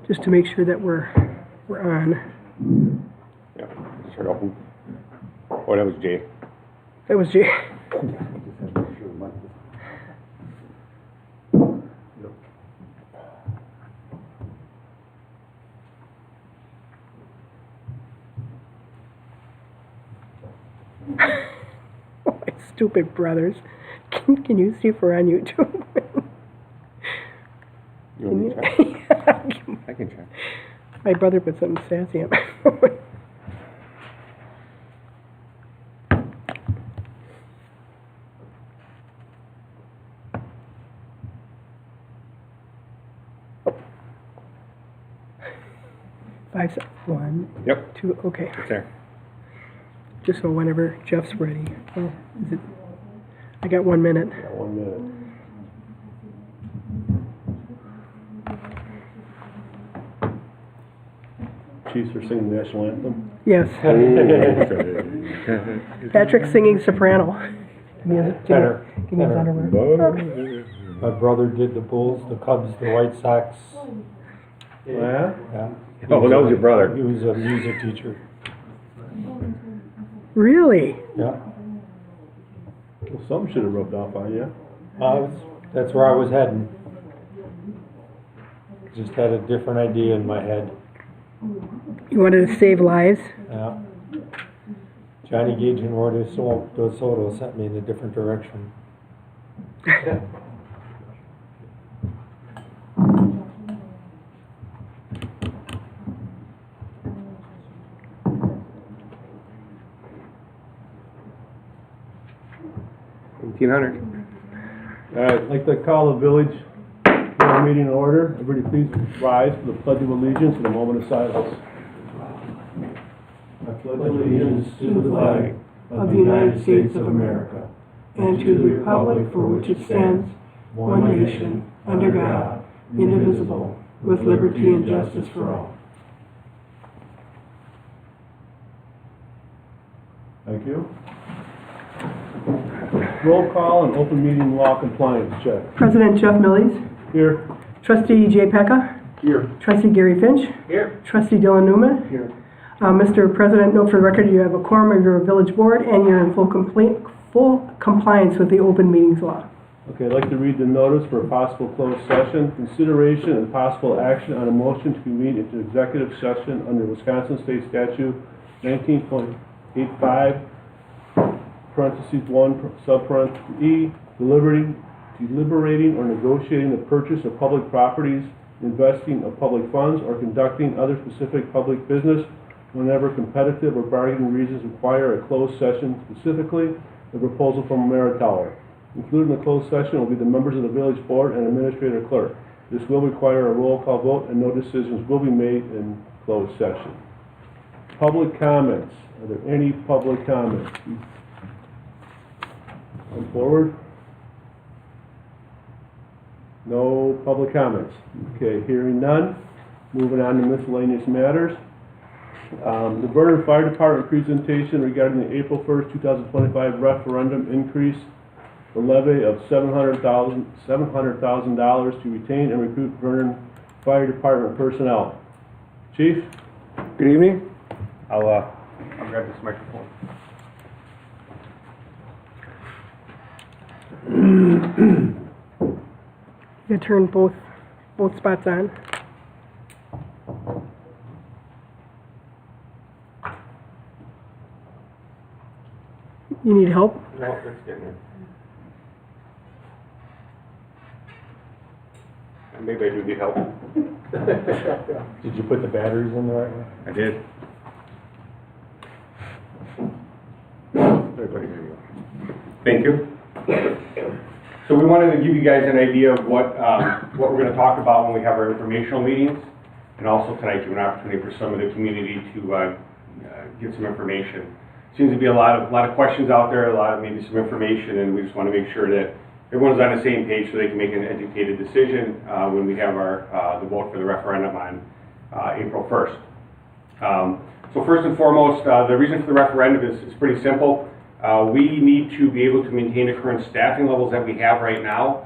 just to make sure that we're on. Yeah, start open. Oh, that was Jay. That was Jay. Oh, my stupid brothers. Can you see if we're on YouTube? You want me to check? I can check. My brother put something sassy on my phone. Five, 1, Yep. 2, okay. It's there. Just so whenever Jeff's ready. Oh, is it? I got 1 minute. Yeah, 1 minute. Chiefs are singing the national anthem. Yes. Patrick's singing soprano. Give me his underwear. My brother did the Bulls, the Cubs, the White Sox. Yeah? Yeah. Oh, that was your brother. He was a music teacher. Really? Yeah. Well, something should have rubbed off on you. That's where I was heading. Just had a different idea in my head. You wanted to save lives? Yeah. Johnny Gage and Roy DeSoto sent me in a different direction. I'd like to call the village meeting in order. Everybody please rise for the Pledge of Allegiance and a moment of silence. I pledge allegiance to the flag of the United States of America and to the republic for which it stands, one nation, under God, indivisible, with liberty and justice for all. Thank you. Roll call and open meeting law compliance check. President Jeff Millies. Here. Trustee Jay Pekka. Here. Trustee Gary Finch. Here. Trustee Dylan Newman. Here. Mr. President, note for the record you have a quorum of your village board and you're in full compliance with the open meetings law. Okay, I'd like to read the notice for a possible closed session. Consideration and possible action on a motion to convene into executive session under Wisconsin State Statute 19.85, parentheses 1, subparentheses E, deliberating or negotiating the purchase of public properties, investing of public funds, or conducting other specific public business whenever competitive or bargaining reasons require a closed session, specifically the proposal from a merit tower. Included in the closed session will be the members of the village board and administrator clerk. This will require a roll call vote and no decisions will be made in closed session. Public comments. Are there any public comments? Come forward. No public comments. Okay, hearing none. Moving on to miscellaneous matters. The Vernon Fire Department presentation regarding the April 1st, 2025 referendum increase the levy of $700,000 to retain and recruit Vernon Fire Department personnel. Chief? Good evening. I'll grab this microphone. You turn both spots on. You need help? No, let's get in there. Maybe I do need help. Did you put the batteries in the right way? I did. Everybody, there you go. Thank you. So we wanted to give you guys an idea of what we're going to talk about when we have our informational meetings, and also tonight give an opportunity for some of the community to get some information. Seems to be a lot of questions out there, maybe some information, and we just want to make sure that everyone's on the same page so they can make an educated decision when we have the vote for the referendum on April 1st. So first and foremost, the reason for the referendum is pretty simple. We need to be able to maintain the current staffing levels that we have right now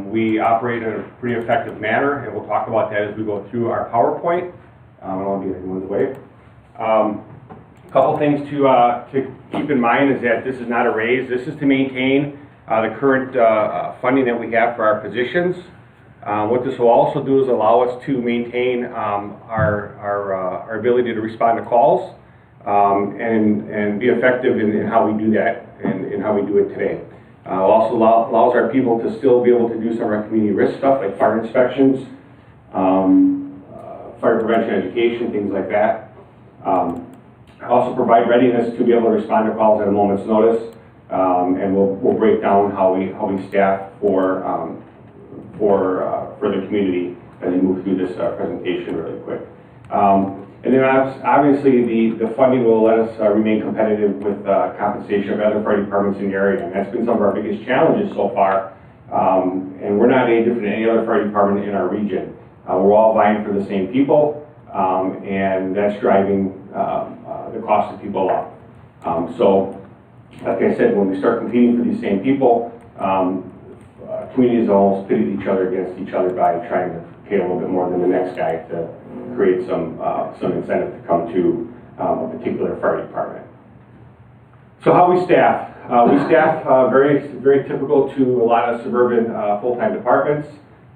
We operate in a pretty effective manner, and we'll talk about that as we go through our PowerPoint. I don't want to be anyone's way. A couple things to keep in mind is that this is not a raise. This is to maintain the current funding that we have for our positions. What this will also do is allow us to maintain our ability to respond to calls and be effective in how we do that and how we do it today. It also allows our people to still be able to do some of our community risk stuff like fire inspections, fire prevention education, things like that. Also provide readiness to be able to respond to calls at a moment's notice, and we'll break down how we staff for the community as we move through this presentation really quick. And then obviously the funding will let us remain competitive with compensation of other fire departments in the area, and that's been some of our biggest challenges so far. And we're not any different than any other fire department in our region. We're all vying for the same people, and that's driving the cost of people up. So, like I said, when we start competing for these same people, communities almost pitted each other against each other by trying to pay a little bit more than the next guy to create some incentive to come to a particular fire department. So how we staff? We staff very typical to a lot of suburban full-time departments.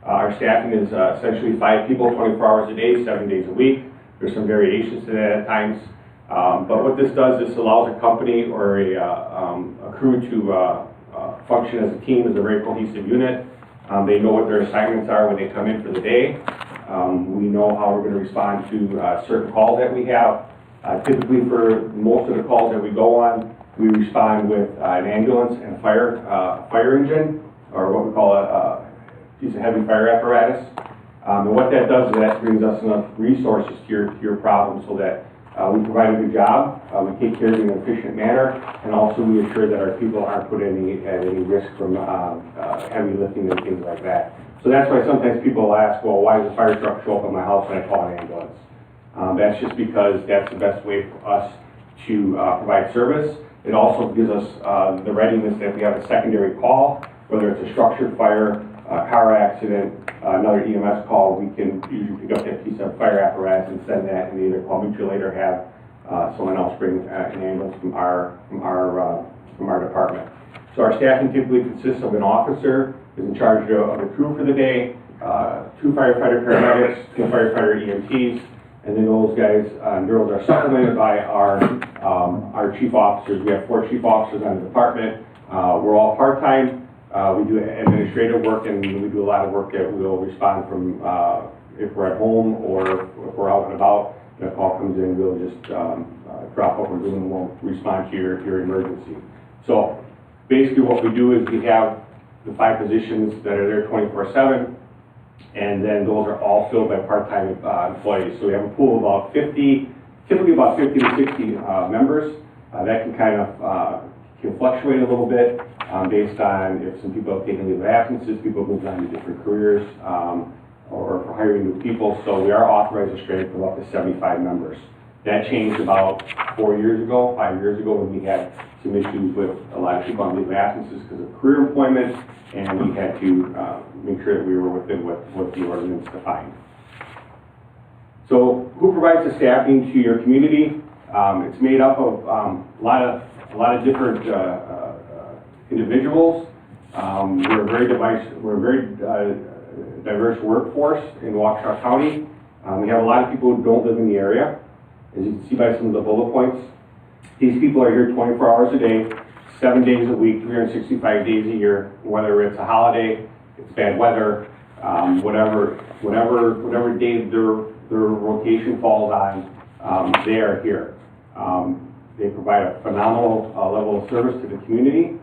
Our staffing is essentially 5 people, 24 hours a day, 7 days a week. There's some variations to that at times. But what this does, this allows a company or a crew to function as a team, as a very cohesive unit. They know what their assignments are when they come in for the day. We know how we're going to respond to certain calls that we have. Typically for most of the calls that we go on, we respond with an ambulance and a fire engine, or what we call a piece of heavy fire apparatus. And what that does is that brings us enough resources to your problem so that we provide a good job, we take care of it in an efficient manner, and also we assure that our people aren't put at any risk from heavy lifting and things like that. So that's why sometimes people ask, well, why does a fire truck show up at my house when I call an ambulance? That's just because that's the best way for us to provide service. It also gives us the readiness that if we have a secondary call, whether it's a structured fire, a car accident, another EMS call, we can usually pick up that piece of fire apparatus and send that, and either call me to later have someone else bring an ambulance from our department. So our staffing typically consists of an officer who's in charge of the crew for the day, 2 firefighter paramedics, 2 firefighter EMTs, and then those guys and girls are supplemented by our chief officers. We have 4 chief officers on the department. We're all part-time. We do administrative work, and we do a lot of work that we'll respond from if we're at home or if we're out and about. If a call comes in, we'll just drop what we're doing and we'll respond to your emergency. So basically what we do is we have the 5 positions that are there 24/7, and then those are all filled by part-time employees. So we have a pool of about 50, typically about 50 to 60 members. That can kind of can fluctuate a little bit based on if some people have taken leave of absences, people moved on to different careers, or for hiring new people. So we are authorized a strength of up to 75 members. That changed about 4 years ago, 5 years ago, when we had some issues with a lot of people on leave of absences because of career employment, and we had to make sure that we were within what the ordinance defined. So who provides the staffing to your community? It's made up of a lot of different individuals. We're a very diverse workforce in Waukesha County. We have a lot of people who don't live in the area. As you can see by some of the bullet points, these people are here 24 hours a day, 7 days a week, 365 days a year, whether it's a holiday, it's bad weather, whatever day their rotation falls on, they are here. They provide a phenomenal level of service to the community.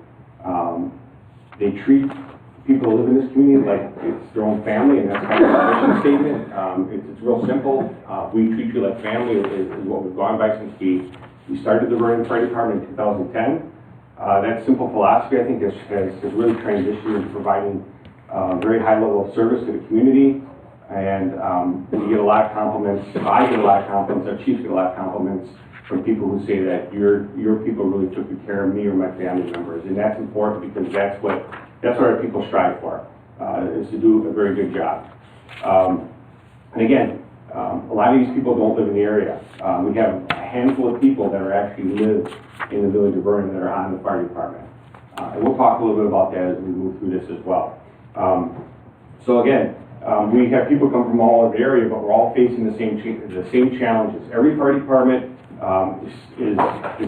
They treat people who live in this community like it's their own family, and that's kind of our mission statement. It's real simple. We treat you like family is what we've gone by since we started the Vernon Fire Department in 2010. That simple philosophy, I think, has really transitioned into providing very high level of service to the community. And we get a lot of compliments. I get a lot of compliments. Our chiefs get a lot of compliments from people who say that your people really took good care of me or my family members, and that's important because that's what our people strive for. is to do a very good job. And again, a lot of these people don't live in the area. We have a handful of people that are actually live in the village of Vernon that are on the fire department. And we'll talk a little bit about that as we move through this as well. So again, we have people come from all over the area, but we're all facing the same challenges. Every fire department is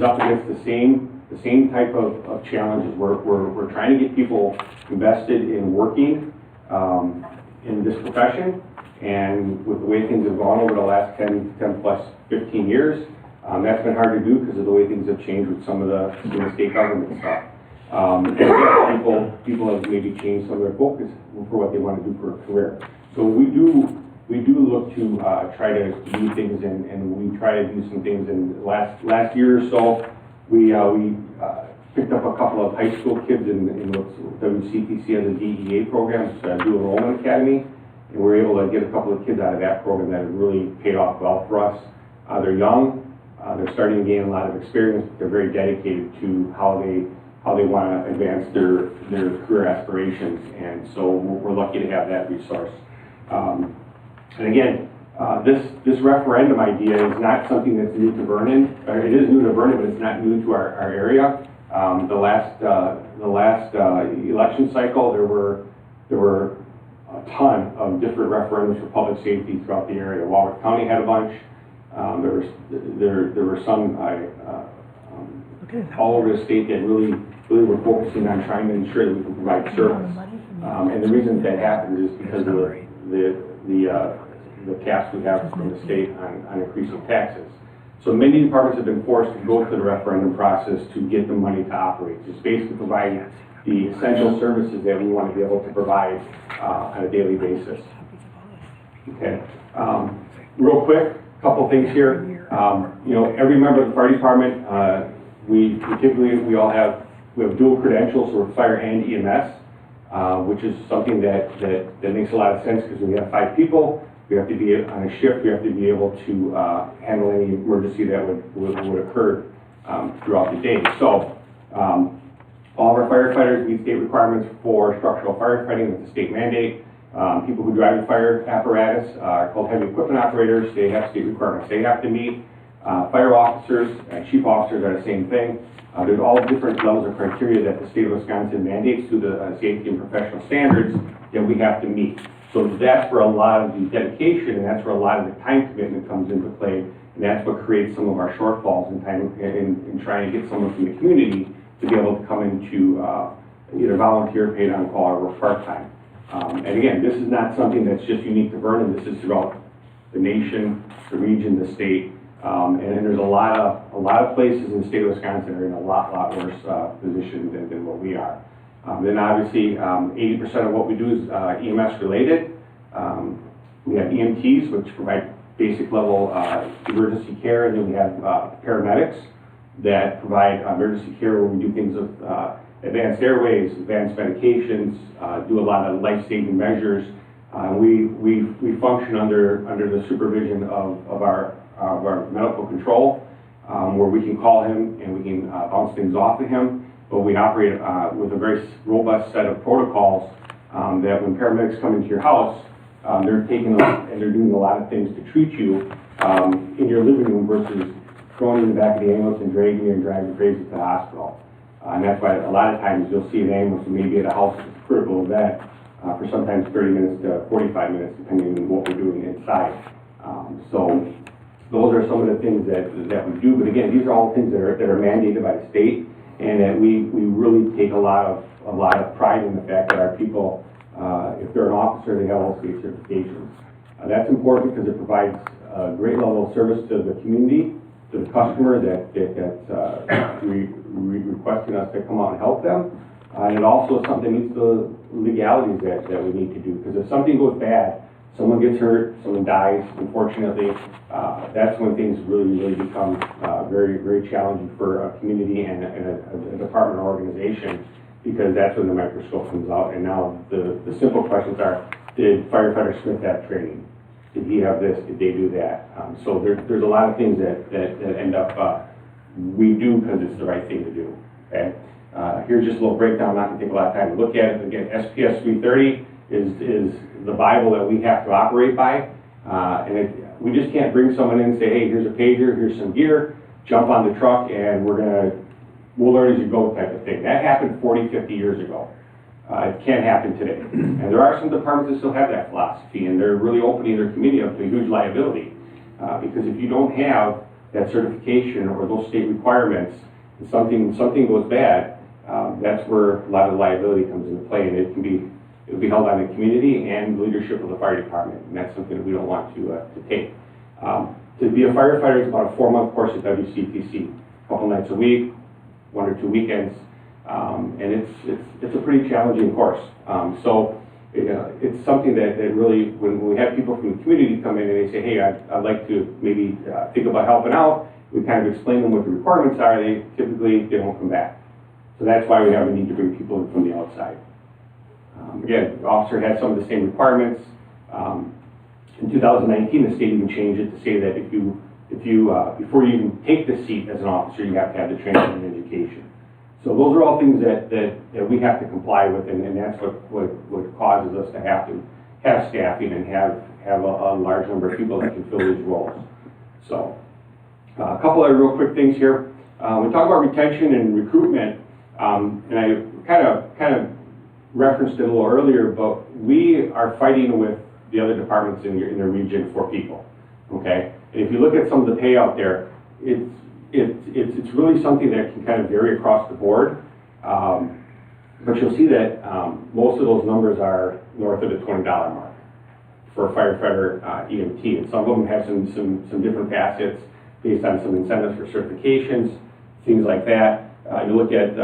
up against the same type of challenges. We're trying to get people invested in working in this profession, and with the way things have gone over the last 10 plus 15 years, that's been hard to do because of the way things have changed with some of the state government stuff. People have maybe changed some of their focus for what they want to do for a career. So we do look to try to do things, and we try to do some things. In last year or so, we picked up a couple of high school kids in what WCTC has a DEA program, it's a Dual Enrollment Academy, and we were able to get a couple of kids out of that program that have really paid off well for us. They're young, they're starting to gain a lot of experience, but they're very dedicated to how they want to advance their career aspirations, and so we're lucky to have that resource. And again, this referendum idea is not something that's new to Vernon. It is new to Vernon, but it's not new to our area. The last election cycle, there were a ton of different referendums for public safety throughout the area. Walworth County had a bunch. There were some all over the state that really were focusing on trying to ensure that we can provide service. And the reason that happened is because of the caps we have from the state on increasing taxes. So many departments have been forced to go through the referendum process to get the money to operate, just basically provide the essential services that we want to be able to provide on a daily basis. Okay. Real quick, a couple things here. Every member of the fire department, we have dual credentials, so we're fire and EMS, which is something that makes a lot of sense because we have 5 people. We have to be on a shift. We have to be able to handle any emergency that would occur throughout the day. So all of our firefighters meet state requirements for structural firefighting with the state mandate. People who drive the fire apparatus are called heavy equipment operators. They have state requirements they have to meet. Fire officers and chief officers are the same thing. There's all different levels of criteria that the state of Wisconsin mandates through the safety and professional standards that we have to meet. So that's where a lot of the dedication and that's where a lot of the time commitment comes into play, and that's what creates some of our shortfalls in time in trying to get someone from the community to be able to come into either volunteer, paid on call, or work part-time. And again, this is not something that's just unique to Vernon. This is throughout the nation, the region, the state, and there's a lot of places in the state of Wisconsin that are in a lot worse position than what we are. Then obviously, 80% of what we do is EMS related. We have EMTs, which provide basic level emergency care, and then we have paramedics that provide emergency care where we do things with advanced airways, advanced medications, do a lot of life-saving measures. We function under the supervision of our medical control, where we can call him and we can bounce things off of him. But we operate with a very robust set of protocols that when paramedics come into your house, they're taking and they're doing a lot of things to treat you in your living room versus throwing you in the back of the ambulance and dragging you and driving you crazy to the hospital. And that's why a lot of times you'll see an ambulance maybe at a house that's a critical event for sometimes 30 minutes to 45 minutes, depending on what we're doing inside. So those are some of the things that we do. But again, these are all things that are mandated by the state, and that we really take a lot of pride in the fact that our people, if they're an officer, they have all state certifications. That's important because it provides a great level of service to the community, to the customer that's requesting us to come out and help them. And it also something meets the legalities that we need to do. Because if something goes bad, someone gets hurt, someone dies, unfortunately, that's when things really become very challenging for a community and a department or organization, because that's when the microscope comes out. And now the simple questions are, did firefighter Smith have training? Did he have this? Did they do that? So there's a lot of things that end up we do because it's the right thing to do. Okay. Here's just a little breakdown. I'm not going to take a lot of time to look at it. Again, SPS 330 is the Bible that we have to operate by. We just can't bring someone in and say, hey, here's a pager, here's some gear, jump on the truck, and we'll learn as you go type of thing. That happened 40, 50 years ago. It can't happen today. And there are some departments that still have that philosophy, and they're really opening their community up to a huge liability. Because if you don't have that certification or those state requirements, and something goes bad, that's where a lot of the liability comes into play, and it'll be held on the community and the leadership of the fire department, and that's something that we don't want to take. To be a firefighter is about a 4-month course at WCTC, a couple nights a week, 1 or 2 weekends, and it's a pretty challenging course. It's something that really, when we have people from the community come in and they say, hey, I'd like to maybe think about helping out, we kind of explain them what the requirements are. They won't come back. So that's why we have a need to bring people in from the outside. Again, the officer has some of the same requirements. In 2019, the state even changed it to say that if you before you even take the seat as an officer, you have to have the training and education. So those are all things that we have to comply with, and that's what causes us to have staffing and have a large number of people that can fill these roles. So a couple of real quick things here. We talk about retention and recruitment, and I kind of referenced it a little earlier, but we are fighting with the other departments in the region for people. Okay, and if you look at some of the pay out there, it's really something that can kind of vary across the board, but you'll see that most of those numbers are north of the $20 mark for a firefighter EMT, and some of them have some different facets based on some incentives for certifications, things like that. You look at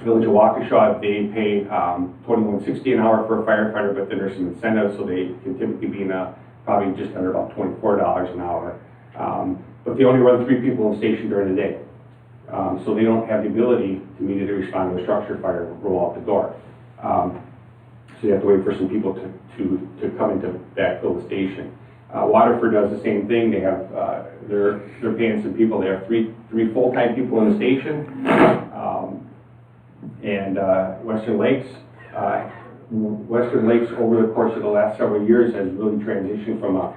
Village of Waukesha, they pay $21.60 an hour for a firefighter, but then there's some incentives, so they can typically be in probably just under about $24 an hour. But they only run 3 people in the station during the day. So they don't have the ability to immediately respond to a structure fire and roll out the door. So you have to wait for some people to come in to backfill the station. Waterford does the same thing. They have, they're paying some people. They have three full-time people in the station. Western Lakes over the course of the last several years has really transitioned from a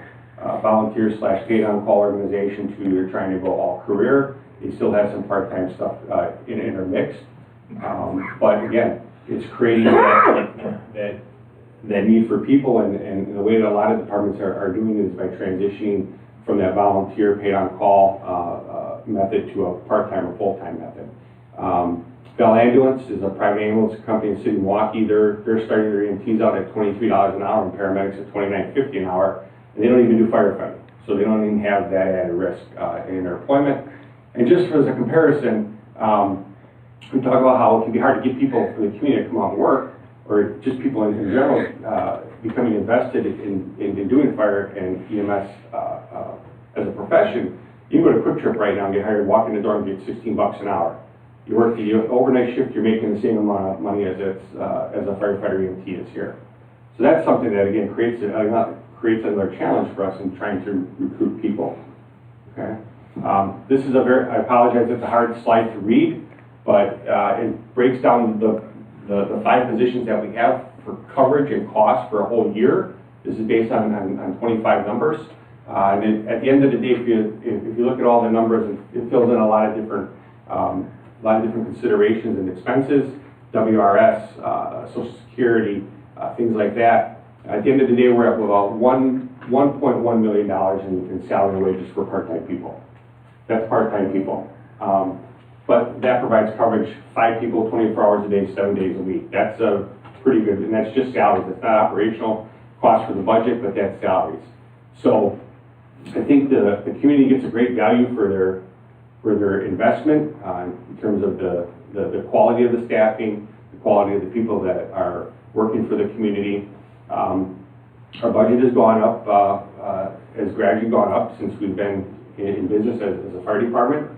volunteer / paid on call organization to they're trying to go all career. They still have some part-time stuff intermixed. But again, it's creating that need for people, and the way that a lot of departments are doing it is by transitioning from that volunteer paid on call method to a part-time or full-time method. Bell Ambulance is a private ambulance company in the city of Milwaukee. They're starting their EMTs out at $23 an hour and paramedics at $29.50 an hour, and they don't even do firefighting, so they don't even have that added risk in their employment. And just as a comparison, we talk about how it can be hard to get people from the community to come out and work, or just people in general becoming invested in doing fire and EMS as a profession. You can go to Quick Trip right now and get hired, walk in the door and get $16 an hour. You work the overnight shift, you're making the same amount of money as a firefighter EMT is here. So that's something that, again, creates another challenge for us in trying to recruit people. Okay. This is I apologize, it's a hard slide to read, but it breaks down the 5 positions that we have for coverage and cost for a whole year. This is based on 25 numbers. And at the end of the day, if you look at all the numbers, it fills in a lot of different considerations and expenses, WRS, Social Security, things like that. At the end of the day, we're at about $1.1 million in salary and wages for part-time people. That's part-time people. But that provides coverage, 5 people, 24 hours a day, 7 days a week. That's pretty good, and that's just salaries. It's not operational cost for the budget, but that's salaries. So I think the community gets a great value for their investment in terms of the quality of the staffing, the quality of the people that are working for the community. Our budget has gone up, has gradually gone up since we've been in business as a fire department.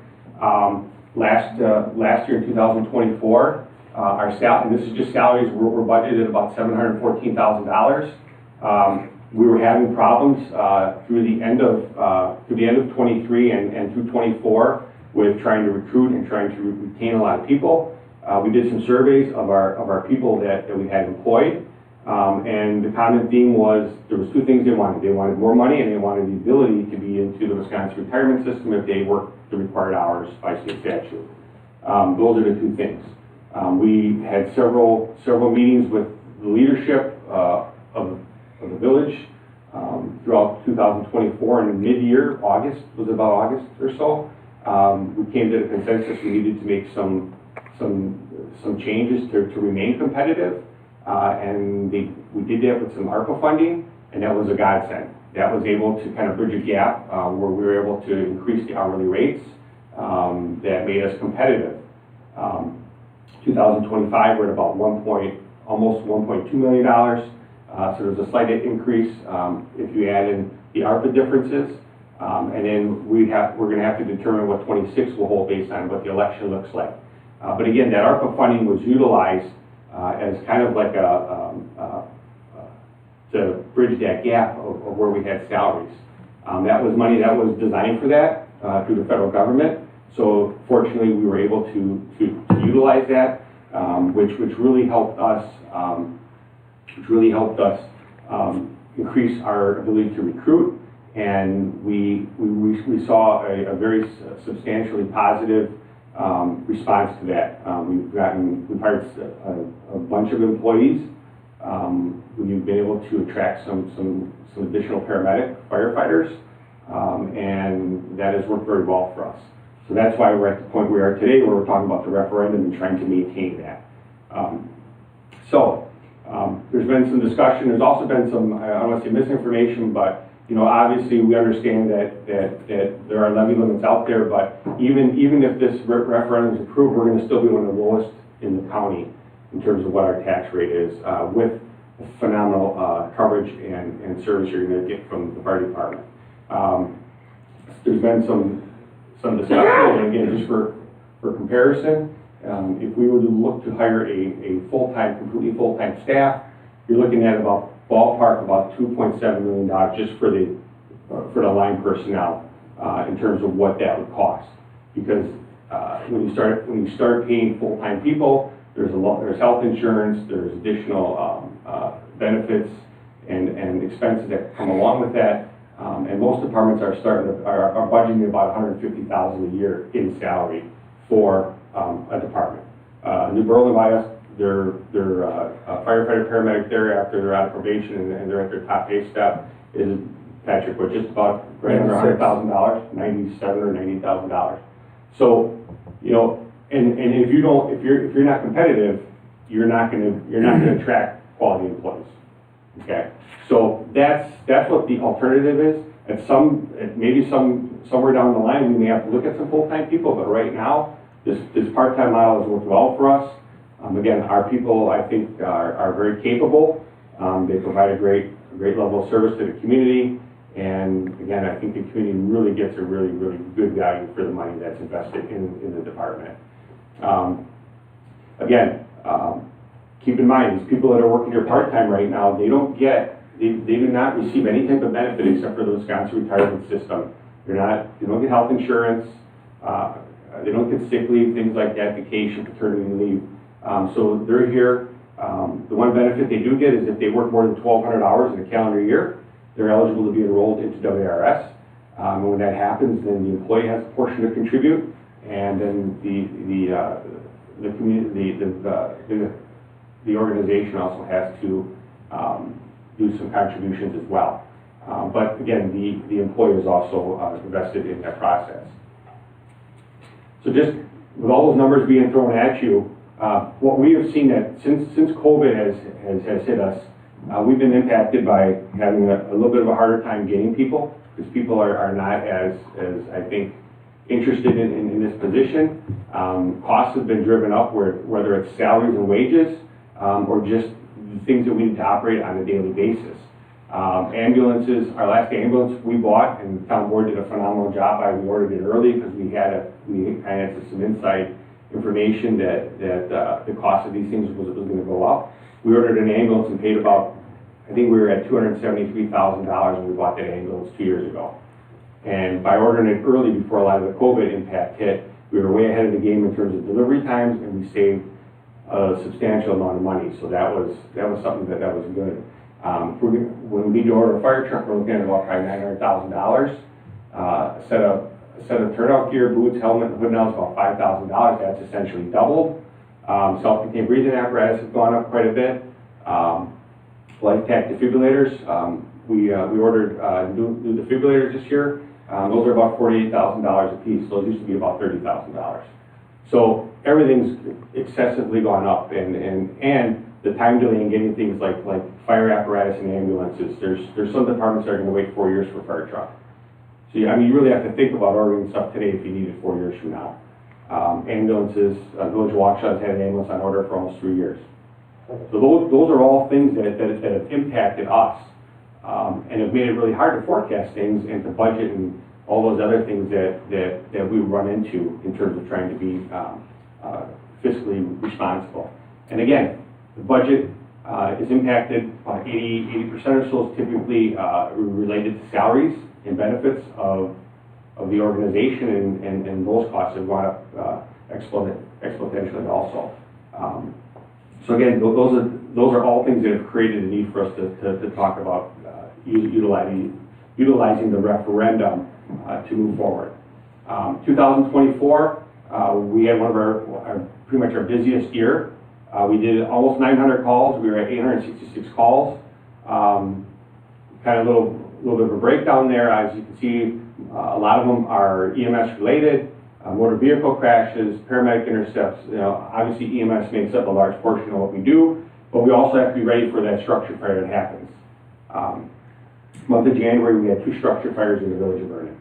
Last year in 2024, and this is just salaries, we're budgeted about $714,000. We were having problems through the end of 23 and through 24 with trying to recruit and trying to retain a lot of people. We did some surveys of our people that we had employed, And the common theme was, there was two things they wanted. They wanted more money, and they wanted the ability to be into the Wisconsin retirement system if they worked the required hours by state statute. Those are the two things. We had several meetings with the leadership of the village throughout 2024, and in mid-year, August, was about August or so, we came to the consensus we needed to make some changes to remain competitive, and we did that with some ARPA funding, and that was a godsend. That was able to kind of bridge a gap where we were able to increase the hourly rates that made us competitive. 2025, we're at about almost $1.2 million. So there's a slight increase if you add in the ARPA differences. And then we're going to have to determine what 26 will hold based on what the election looks like. But again, that ARPA funding was utilized as kind of like to bridge that gap of where we had salaries. That was money that was designed for that through the federal government. So fortunately, we were able to utilize that, which really helped us. Increase our ability to recruit, and we saw a very substantially positive response to that. We've hired a bunch of employees. We've been able to attract some additional firefighters, and that has worked very well for us. So that's why we're at the point we are today, where we're talking about the referendum and trying to maintain that. There's been some discussion. There's also been some, I don't want to say misinformation, but obviously we understand that there are levy limits out there. But even if this referendum is approved, we're going to still be one of the lowest in the county in terms of what our tax rate is, with phenomenal coverage and service you're going to get from the fire department. There's been some discussion, and again, just for comparison. If we were to look to hire a completely full-time staff, you're looking at about $2.7 million just for the line personnel in terms of what that would cost. Because when you start paying full-time people, there's health insurance, there's additional benefits and expenses that come along with that. And most departments are budgeting about $150,000 a year in salary for a department. New Berlin by us, they're a firefighter paramedic there after they're out of probation and they're at their top pay step is, Patrick, we're just about right under $100,000, $97,000 or $98,000. So, and if you're not competitive, you're not going to attract quality employees. Okay, so that's what the alternative is. Maybe somewhere down the line we may have to look at some full-time people, but right now this part-time model has worked well for us. Again, our people, I think, are very capable. They provide a great level of service to the community, and again, I think the community really gets a really good value for the money that's invested in the department. Again, keep in mind, these people that are working here part-time right now, they do not receive any type of benefit except for the Wisconsin retirement system. They don't get health insurance, they don't get sick leave, things like that, vacation, paternity leave. So they're here. The one benefit they do get is if they work more than 1,200 hours in a calendar year, they're eligible to be enrolled into WRS. And when that happens, then the employee has a portion to contribute, and then the community, the organization also has to do some contributions as well. But again, the employer is also invested in that process. So just with all those numbers being thrown at you, what we have seen that since COVID has hit us, we've been impacted by having a little bit of a harder time getting people, because people are not as I think interested in this position. Costs have been driven up, whether it's salaries and wages or just the things that we need to operate on a daily basis. Ambulances, our last ambulance we bought, and the town board did a phenomenal job. We ordered it early because we had some inside information that the cost of these things was going to go up. We ordered an ambulance and paid about, I think we were at $273,000 when we bought that ambulance 2 years ago. And by ordering it early before a lot of the COVID impact hit, we were way ahead of the game in terms of delivery times, and we saved a substantial amount of money, so that was something that was good. When we need to order a fire truck, we're looking at about probably $900,000. A set of turnout gear, boots, helmet, and hood now is about $5,000. That's essentially doubled. Self-contained breathing apparatus has gone up quite a bit. LifeTac defibrillators, we ordered new defibrillators this year. Those are about $48,000 a piece. Those used to be about $30,000. So everything's excessively gone up, and the time delay in getting things like fire apparatus and ambulances. There's some departments that are going to wait 4 years for a fire truck. So I mean, you really have to think about ordering stuff today if you need it 4 years from now. Ambulances, Village of Waukesha has had an ambulance on order for almost 3 years. So those are all things that have impacted us and have made it really hard to forecast things and to budget and all those other things that we run into in terms of trying to be fiscally responsible. And again, the budget is impacted by 80% or so is typically related to salaries and benefits of the organization, and those costs have gone up exponentially also. So again, those are all things that have created a need for us to talk about utilizing the referendum to move forward. 2024, we had one of our pretty much our busiest year. We did almost 900 calls. We were at 866 calls. Kind of a little bit of a breakdown there. As you can see, a lot of them are EMS related, motor vehicle crashes, paramedic intercepts. You know, obviously EMS makes up a large portion of what we do, but we also have to be ready for that structure fire that happens. Month of January, we had 2 structure fires in the village of Vernon.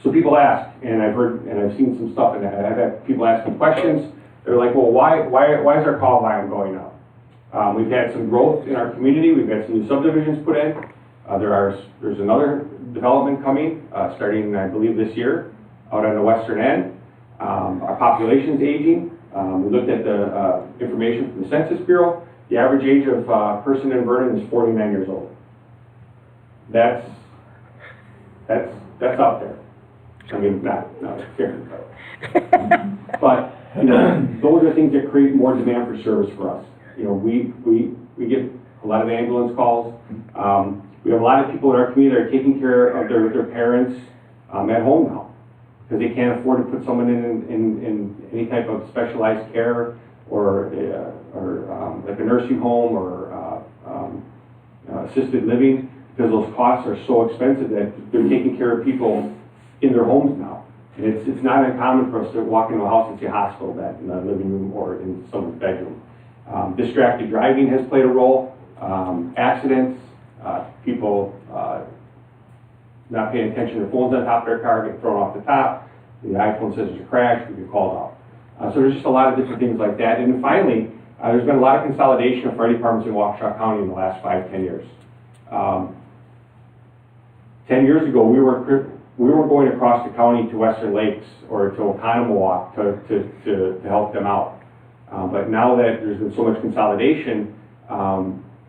So people ask, and I've heard and I've seen some stuff, and I've had people asking questions. They're like, well, why is our call volume going up? We've had some growth in our community. We've had some new subdivisions put in. There's another development coming, starting, I believe, this year, out on the western end. Our population's aging. We looked at the information from the Census Bureau. The average age of a person in Vernon is 49 years old. That's up there. I mean, not fair, but you know, those are things that create more demand for service for us. You know, we get a lot of ambulance calls. We have a lot of people in our community that are taking care of their parents at home now because they can't afford to put someone in any type of specialized care or like a nursing home or assisted living, because those costs are so expensive that they're taking care of people in their homes now. And it's not uncommon for us to walk into a house and see a hospital bed in the living room or in someone's bedroom. Distracted driving has played a role. Accidents, people not paying attention to their phones on top of their car, get thrown off the top. The iPhone says there's a crash, we get called out. So there's just a lot of different things like that. And then finally, there's been a lot of consolidation of fire departments in Waukesha County in the last 5-10 years. 10 years ago, we were going across the county to Western Lakes or to Oconomowoc to help them out. But now that there's been so much consolidation,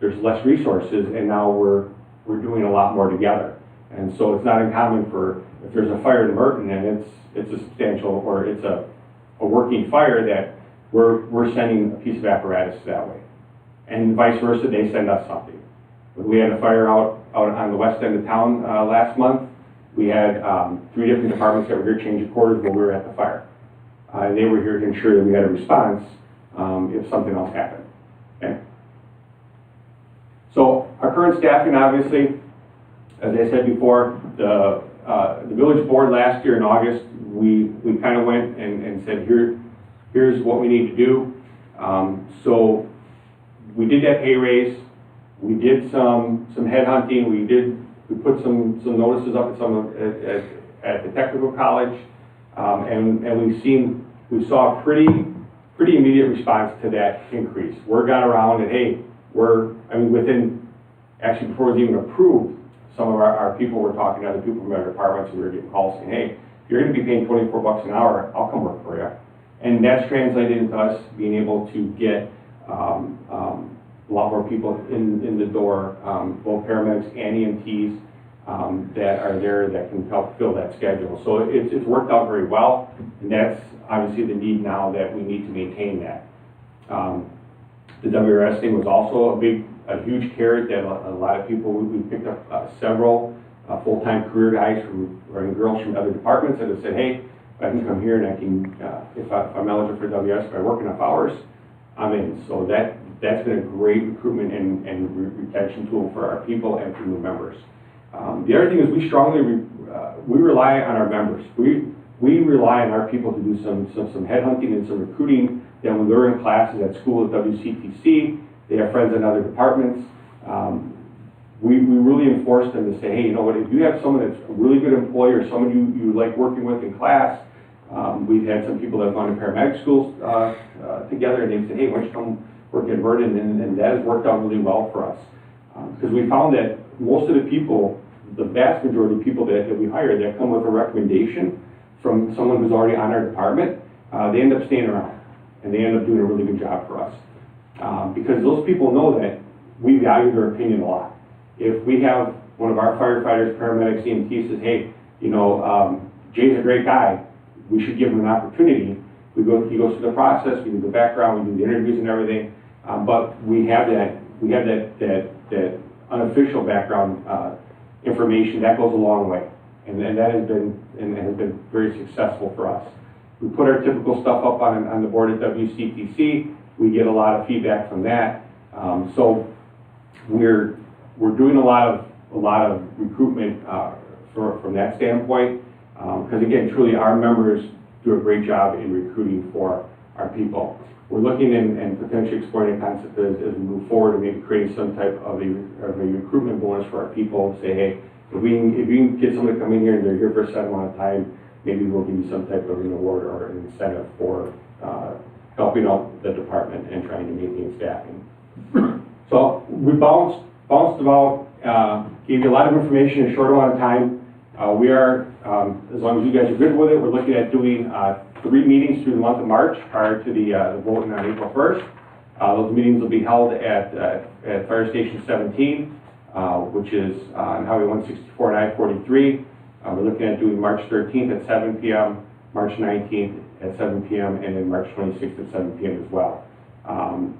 there's less resources, and now we're doing a lot more together. And so it's not uncommon for, if there's a fire in Merton and it's a substantial, or it's a working fire, that we're sending a piece of apparatus that way. And vice versa, they send us something. We had a fire out on the west end of town last month. We had 3 different departments that were here changing quarters while we were at the fire. And they were here to ensure that we had a response if something else happened. Okay? So our current staffing, obviously, as I said before, the village board last year in August, we kind of went and said, here's what we need to do. So we did that pay raise. We did some headhunting. We put some notices up at the technical college, and we saw a pretty immediate response to that increase. Word got around that, hey, actually before it was even approved, some of our people were talking to other people from other departments, and we were getting calls saying, hey, you're going to be paying $24 an hour, I'll come work for you. And that's translated into us being able to get a lot more people in the door, both paramedics and EMTs. that are there that can help fill that schedule. So it's worked out very well, and that's obviously the need now that we need to maintain that. The WRS thing was also a huge carrot that a lot of people, we picked up several full-time career guys and girls from other departments that have said, hey, I can come here and I can, if I'm eligible for WS, if I work enough hours, I'm in. So that's been a great recruitment and retention tool for our people and for new members. The other thing is we strongly we rely on our members. We rely on our people to do some headhunting and some recruiting. That when they're in classes at school at WCTC, they have friends in other departments. We really enforce them to say, hey, you know what, if you have someone that's a really good employee or someone you like working with in class, we've had some people that have gone to paramedic schools together, and they say, hey, why don't you come work at Vernon? And that has worked out really well for us. Because we found that most of the people, the vast majority of people that we hire that come with a recommendation from someone who's already on our department, they end up staying around. And they end up doing a really good job for us. Because those people know that we value their opinion a lot. If we have one of our firefighters, paramedics, EMT says, hey, you know, Jay's a great guy, we should give him an opportunity. He goes through the process, we do the background, we do the interviews and everything, but we have that unofficial background information that goes a long way. And that has been very successful for us. We put our typical stuff up on the board at WCTC. We get a lot of feedback from that. So we're doing a lot of recruitment from that standpoint. Because again, truly our members do a great job in recruiting for our people. We're looking and potentially exploring a concept as we move forward and maybe creating some type of a recruitment bonus for our people. Say, hey, if we can get someone to come in here and they're here for a set amount of time, maybe we'll give you some type of an award or an incentive for helping out the department and trying to maintain staffing. So we bounced about, gave you a lot of information in a short amount of time. We are, as long as you guys are good with it, we're looking at doing 3 meetings through the month of March prior to the voting on April 1st. Those meetings will be held at Fire Station 17, which is on Highway 164 and I-43. We're looking at doing March 13th at 7 p.m., March 19th at 7 p.m., and then March 26th at 7 p.m. as well.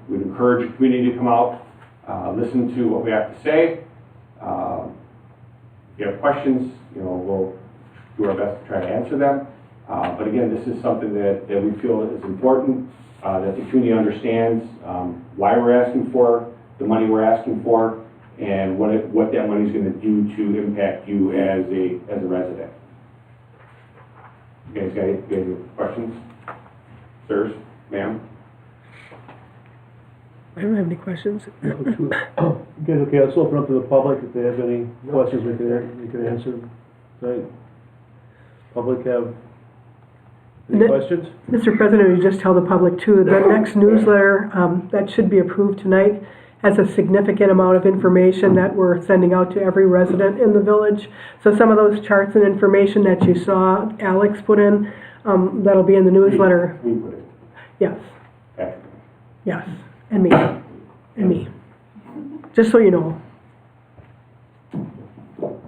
We'd encourage the community to come out, listen to what we have to say. If you have questions, you know, we'll do our best to try to answer them. But again, this is something that we feel is important, that the community understands why we're asking for the money we're asking for, and what that money is going to do to impact you as a resident. You guys got any questions? Sirs, ma'am? I don't have any questions. Okay, let's open up to the public if they have any questions we can answer. Right? Public have any questions? Mr. President, we just tell the public too, the next newsletter that should be approved tonight has a significant amount of information that we're sending out to every resident in the village. So some of those charts and information that you saw Alex put in, that'll be in the newsletter. We put it. Yes, Patrick. yes, and me. Just so you know.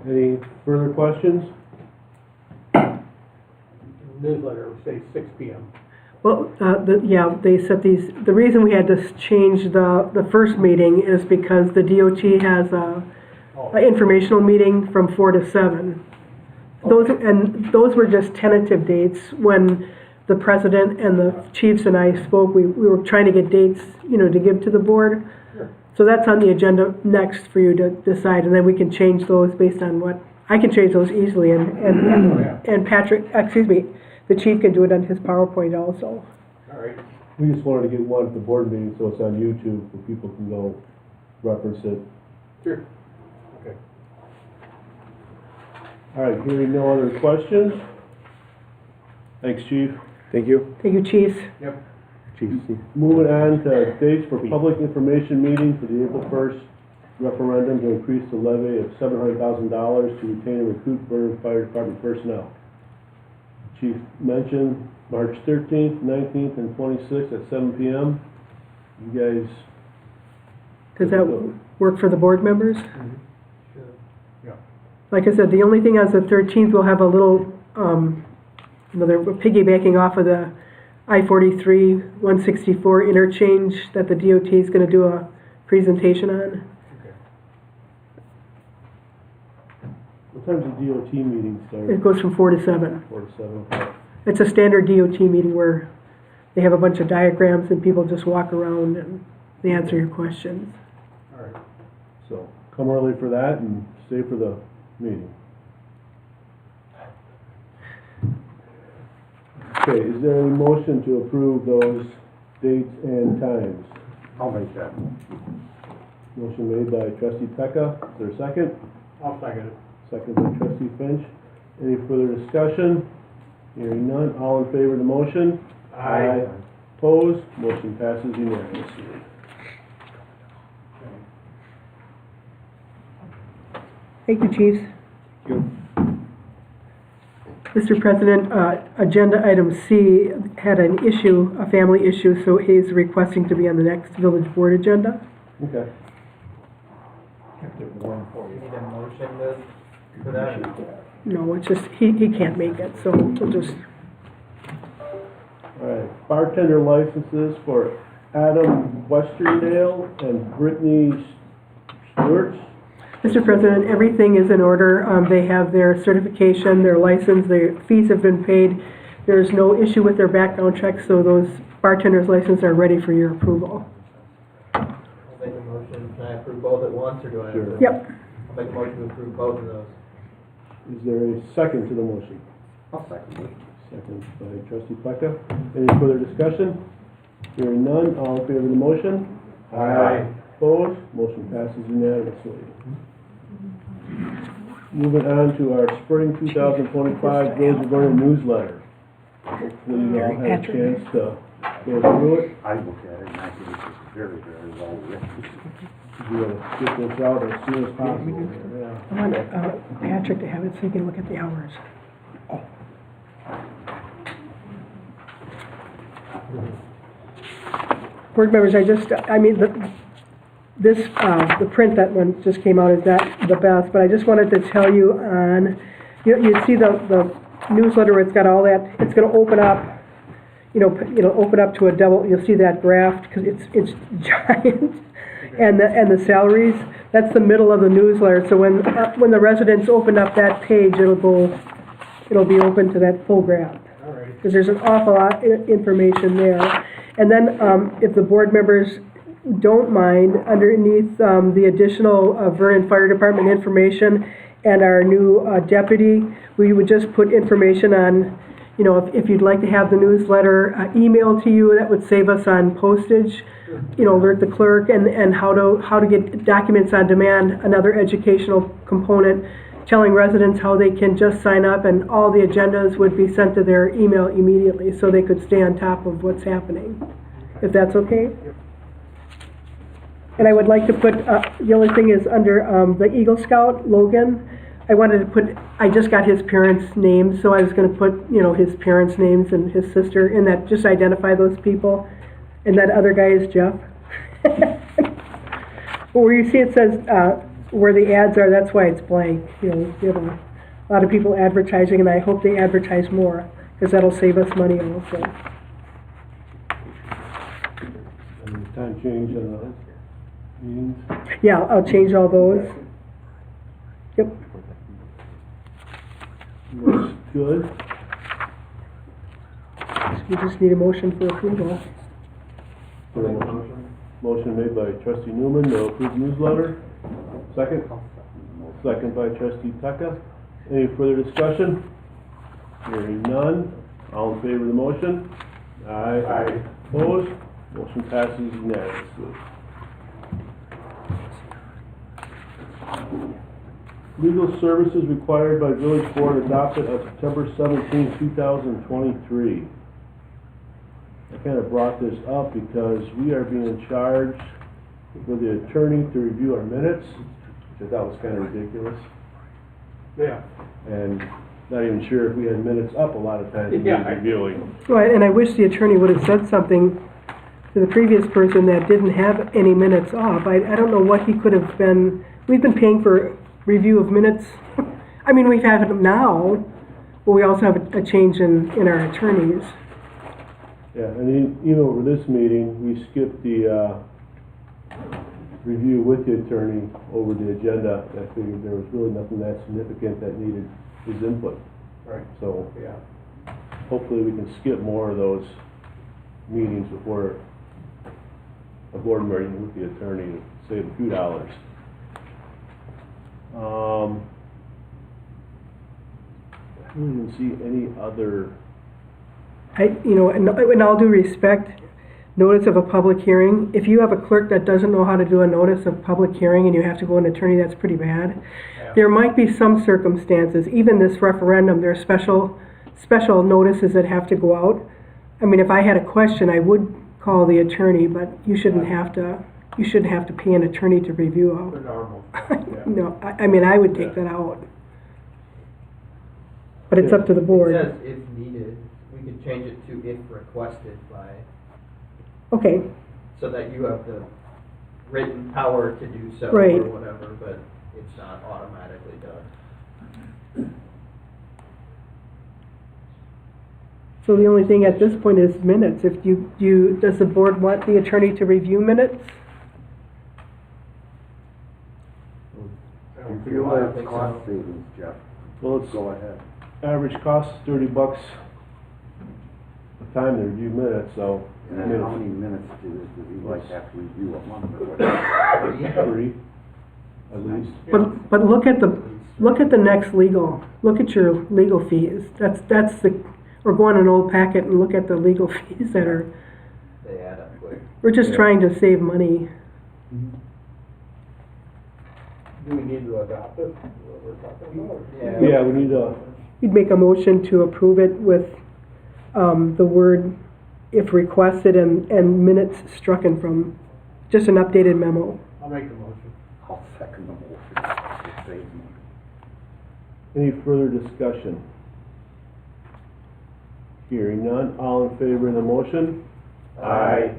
Any further questions? Newsletter would say 6 p.m. Well, they set these, the reason we had to change the first meeting is because the DOT has a informational meeting from 4 to 7. Those were just tentative dates. When the president and the chiefs and I spoke, we were trying to get dates, you know, to give to the board. Sure. So that's on the agenda next for you to decide, and then we can change those based on what, I can change those easily, and Patrick, excuse me, the chief can do it on his PowerPoint also. All right. We just wanted to get one at the board meeting so it's on YouTube so people can go reference it. Sure. Okay. All right, hearing no other questions. Thanks, Chief. Thank you. Thank you, chiefs. Yep. Chief. Moving on to dates for public information meeting for the April 1st referendum to increase the levy of $700,000 to retain and recruit Vernon Fire Department personnel. Chief mentioned March 13th, 19th, and 26th at 7 p.m. You guys... Does that work for the board members? Sure. Yeah. Like I said, the only thing is the 13th, we'll have a little, they're piggybacking off of the I-43, 164 interchange that the DOT is going to do a presentation on. What time's the DOT meeting start? It goes from 4 to 7. 4 to 7, okay. It's a standard DOT meeting where they have a bunch of diagrams and people just walk around and they answer your questions. All right. So come early for that and stay for the meeting. Okay, is there a motion to approve those dates and times? I'll make that. Motion made by trustee Pecca. Is there a second? I'll second it. Second by trustee Finch. Any further discussion? Hearing none. All in favor of the motion? Aye. Opposed? Motion passes unanimously. Thank you, chiefs. Mr. President, agenda item C had an issue, a family issue, so he's requesting to be on the next village board agenda. Okay. Kept it warm for you. Need a motion this, for that? No, it's just, he can't make it, so we'll just, All right. Bartender licenses for Adam Westerndale and Brittany Stewart. Mr. President, everything is in order. They have their certification, their license, their fees have been paid. There's no issue with their background checks, so those bartenders' licenses are ready for your approval. I'll make a motion, can I approve both at once, or do I have Sure. to? Yep. I'll make a motion to approve both of those. Is there a second to the motion? I'll second it. Second by trustee Pecca. Any further discussion? Hearing none, all in favor of the motion? Aye. Opposed? Motion passes unanimously. Moving on to our spring 2025 Village of Vernon newsletter. Hopefully you all had a chance to go through it. I looked at it and I think it's very, very well written. We want to get this out as soon as possible. Yeah. I want Patrick to have it so he can look at the hours. Board members, the print that one just came out is not the best, but I just wanted to tell you on, you see the newsletter where it's got all that, it's gonna open up, open up to a double, you'll see that graph, because it's giant, and the salaries, that's the middle of the newsletter, so when the residents open up that page, it'll be open to that full graph. Because there's an awful lot of information there. And then if the board members don't mind, underneath the additional Vernon Fire Department information and our new deputy, we would just put information on, if you'd like to have the newsletter emailed to you, that would save us on postage, alert the clerk, and how to get documents on demand, another educational component, telling residents how they can just sign up, and all the agendas would be sent to their email immediately so they could stay on top of what's happening, if that's okay. And I would like to put, the only thing is under the Eagle Scout, Logan, I just got his parents' names, so I was going to put, his parents' names and his sister, and that just identify those people. And that other guy is Jeff. Where you see it says, where the ads are, that's why it's blank. You have a lot of people advertising, and I hope they advertise more, because that'll save us money also. Any time change on those meetings? Yeah, I'll change all those. Yep. Looks good. We just need a motion for approval. I'll make a motion. Motion made by trustee Newman to approve newsletter. Second? Second by trustee Pecca. Any further discussion? Hearing none. All in favor of the motion? Aye. Opposed? Motion passes unanimously. Legal services required by village board adopted on September 17, 2023. I kind of brought this up because we are being charged for the attorney to review our minutes, which I thought was kind of ridiculous. Yeah. And not even sure if we had minutes up a lot of times when we Yeah, were reviewing. Well, and I wish the attorney would have said something to the previous person that didn't have any minutes off. I don't know what he could have been, we've been paying for review of minutes I mean, we've had it now, but we also have a change in our attorneys. Yeah, and then, even over this meeting, we skipped the, review with the attorney over the agenda. I figured there was really nothing that significant that needed his input. Right. So, Yeah. hopefully we can skip more of those meetings before a board meeting with the attorney to save a few dollars. I don't even see any other, In all due respect, notice of a public hearing, if you have a clerk that doesn't know how to do a notice of public hearing and you have to go an attorney, that's pretty bad. Yeah. There might be some circumstances, even this referendum, there are special notices that have to go out. I mean, if I had a question, I would call the attorney, but you shouldn't have to pay an attorney to review They're out. normal. No, I mean, I would take that out. But it's up to the board. It says if needed, we could change it to if requested by, Okay, so that you have the written power to do so Right. or whatever, but it's not automatically done. so the only thing at this point is minutes. If does the board want the attorney to review minutes? I don't Feel I like think cost so. savings, Jeff. well, it's Go ahead. average cost $30 a time to review minutes, so. And then how many minutes does he like have to review a month or whatever? 3, at least. But look at the next legal. Look at your legal fees. That's the, or go on an old packet and look at the legal fees that are. They add up quick. We're just trying to save money. Do we need to adopt it, what we're talking about? Yeah, we need to, You'd make a motion to approve it with the word if requested and minutes strucken from, just an updated memo. I'll make the motion. I'll second the motion. It saves money. any further discussion? Hearing none, all in favor of the motion? Aye.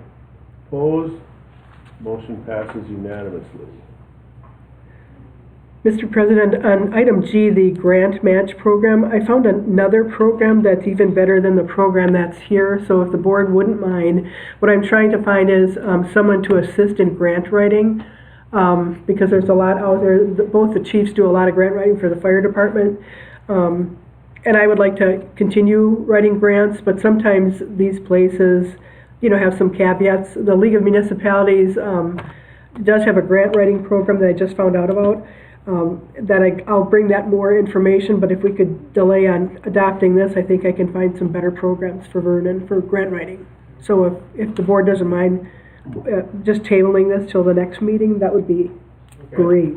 Opposed? Motion passes unanimously. Mr. President, on item G, the grant match program, I found another program that's even better than the program that's here, so if the board wouldn't mind, what I'm trying to find is someone to assist in grant writing, because there's a lot out there. Both the chiefs do a lot of grant writing for the fire department, and I would like to continue writing grants, but sometimes these places, have some caveats. The League of Municipalities does have a grant writing program that I just found out about. I'll bring that more information, but if we could delay on adopting this, I think I can find some better programs for Vernon for grant writing. So if the board doesn't mind just tabling this till the next meeting, that would be great.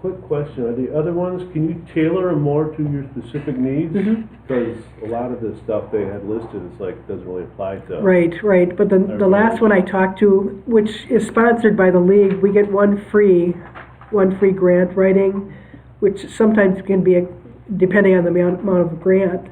Quick question, are the other ones, can you tailor them more to your specific needs? Mhm. Because a lot of the stuff they had listed is like, doesn't really apply to. Right, but the last one I talked to, which is sponsored by the league, we get one free grant writing, which sometimes can be, depending on the amount of grant.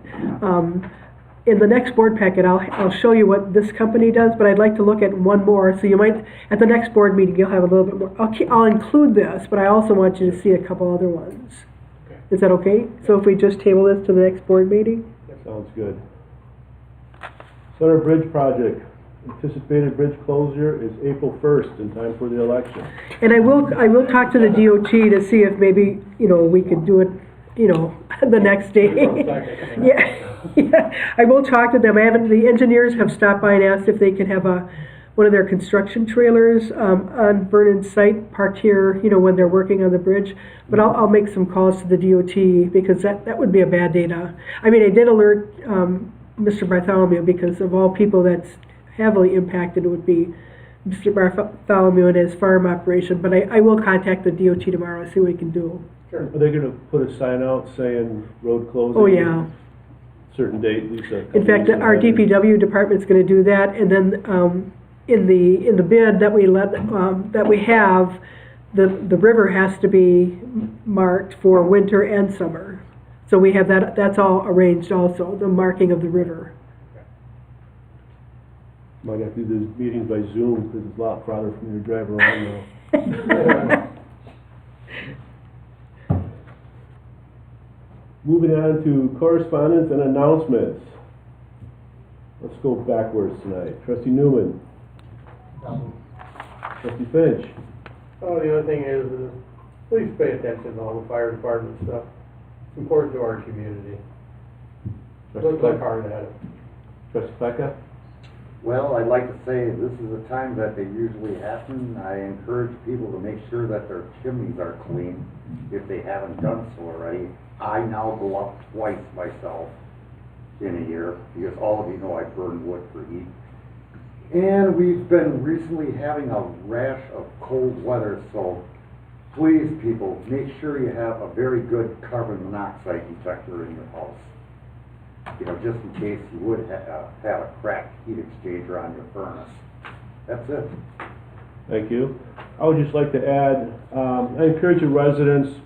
In the next board packet, I'll show you what this company does, but I'd like to look at one more. So you might, at the next board meeting, you'll have a little bit more. I'll include this, but I also want you to see a couple other ones. Okay. Is that okay? So if we just table this to the next board meeting? Sounds good. Center Bridge Project, anticipated bridge closure is April 1st in time for the election. And I will talk to the DOT to see if maybe, we could do it, the next day. Yeah, I will talk to them. The engineers have stopped by and asked if they can have one of their construction trailers on Vernon's site parked here, when they're working on the bridge. But I'll make some calls to the DOT because that would be a bad day to, I did alert Mr. Bartholomew because of all people that's heavily impacted would be Mr. Bartholomew and his farm operation. But I will contact the DOT tomorrow and see what we can do. Are they gonna put a sign out saying road closing? Oh, yeah. Certain date, at least a couple In fact, weeks our ahead? DPW department's gonna do that, and then, in the bid that we have, the river has to be marked for winter and summer. So we have that's all arranged also, the marking of the river. Might have to do these meetings by Zoom, because it's a lot farther from your drive around now. Moving on to correspondence and announcements. Let's go backwards tonight. Trustee Newman. Trustee Finch. Oh, the other thing is please pay attention to all the fire department stuff. It's important to our community. Look hard at it. Trustee Pecca. Well, I'd like to say this is a time that they usually happen. I encourage people to make sure that their chimneys are clean if they haven't done so already. I now go up twice myself in a year because all of you know I burn wood for heat. And we've been recently having a rash of cold weather, so please people, make sure you have a very good carbon monoxide detector in your house. You know, just in case you would have a cracked heat exchanger on your furnace. That's it. Thank you. I would just like to add, I encourage the residents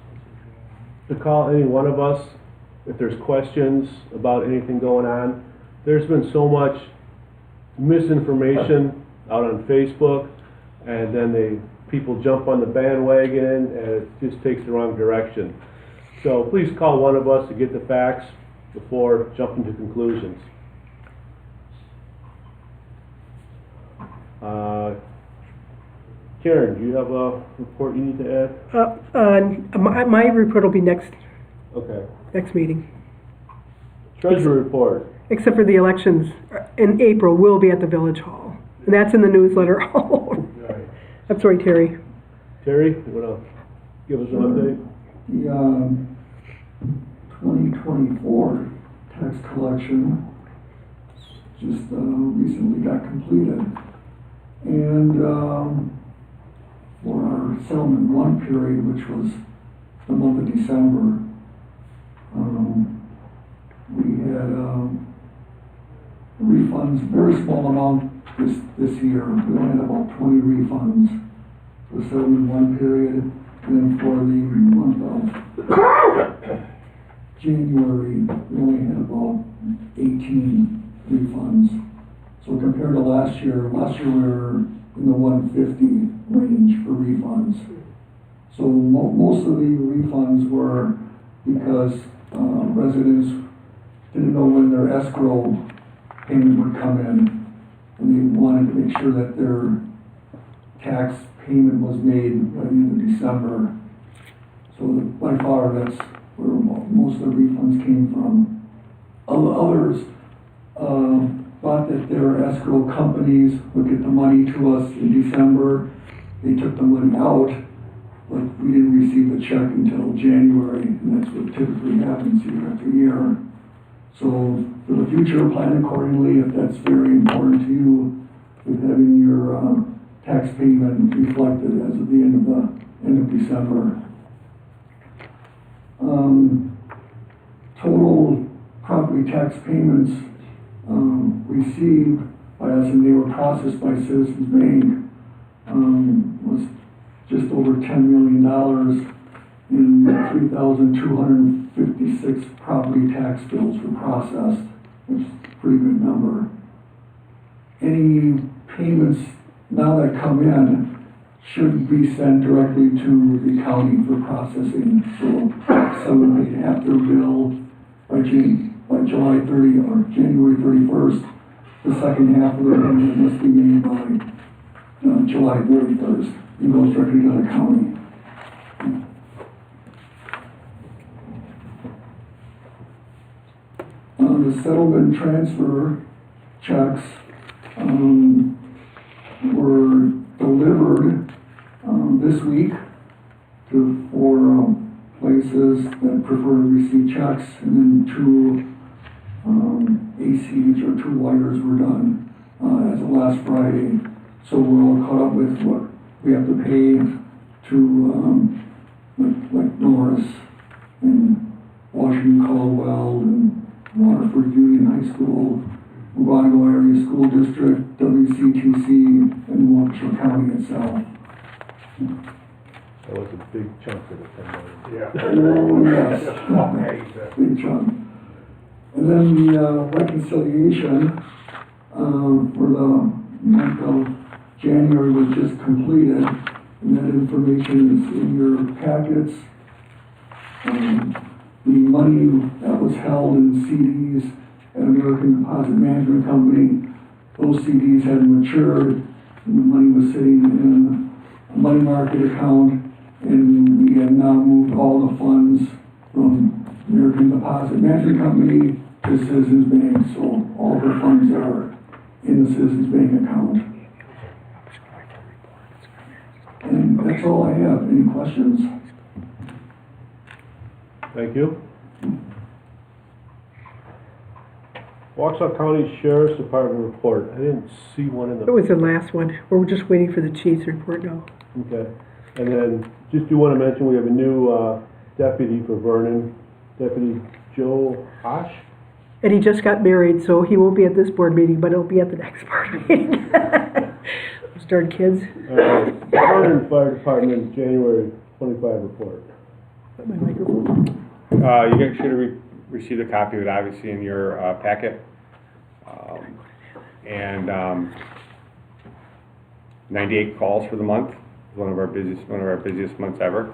to call any one of us if there's questions about anything going on. There's been so much misinformation out on Facebook, and then people jump on the bandwagon, and it just takes the wrong direction. So please call one of us to get the facts before jumping to conclusions. Karen, do you have a report you need to add? My report will be next Okay. meeting. Treasurer report. Except for the elections in April will be at the Village Hall. And that's in the newsletter. I'm sorry, Terry. Terry, you want to give us an update? The 2024 tax collection just recently got completed. And for our settlement 1 period, which was the month of December, we had refunds, very small amount this year. We only had about 20 refunds for the settlement 1 period. And then for the month of January, we only had about 18 refunds. So compared to last year we were in the 150 range for refunds. So most of the refunds were because residents didn't know when their escrow payment would come in, and they wanted to make sure that their tax payment was made by the end of December. So by far, that's where most of the refunds came from. Others thought that their escrow companies would get the money to us in December. They took the money out, but we didn't receive the check until January, and that's what typically happens year after year. So for the future, plan accordingly if that's very important to you, with having your tax payment reflected as of the end of December. Total property tax payments received by us, and they were processed by Citizens Bank, was just over $10 million in 3,256 property tax bills were processed, which is a pretty good number. Any payments now that come in should be sent directly to the county for processing. So someone paid half their bill by July 30 or January 31st. The second half of the payment must be made by July 31st. It goes directly to the county. The settlement transfer checks were delivered this week to 4 places that prefer to receive checks, and then 2 ACs or 2 wires were done as of last Friday. So we're all caught up with what we have to pay to like Norris and Washington Caldwell and Waterford Union High School, Wabago Area School District, WCTC, and Waukesha County itself. That was a big chunk of the 10 million. Oh, yes. Big chunk. And then the reconciliation for the month of January was just completed, and that information is in your packets. the money that was held in CDs at American Deposit Management Company, those CDs had matured, and the money was sitting in a money market account, and we have now moved all the funds from American Deposit Management Company to Citizens Bank, so all the funds are in the Citizens Bank account. And that's all I have. Any questions? Thank you. Wausau County Sheriff's Department report. I didn't see one in the. That was the last one. We're just waiting for the chief's report now. Okay. And then, just do want to mention, we have a new deputy for Vernon, Deputy Joe Hosh. And he just got married, so he won't be at this board meeting, but he'll be at the next board meeting. Those darn kids. Vernon Fire Department January 25 report. Got my microphone. You guys should have received a copy of it, obviously, in your packet. 98 calls for the month. One of our busiest months ever.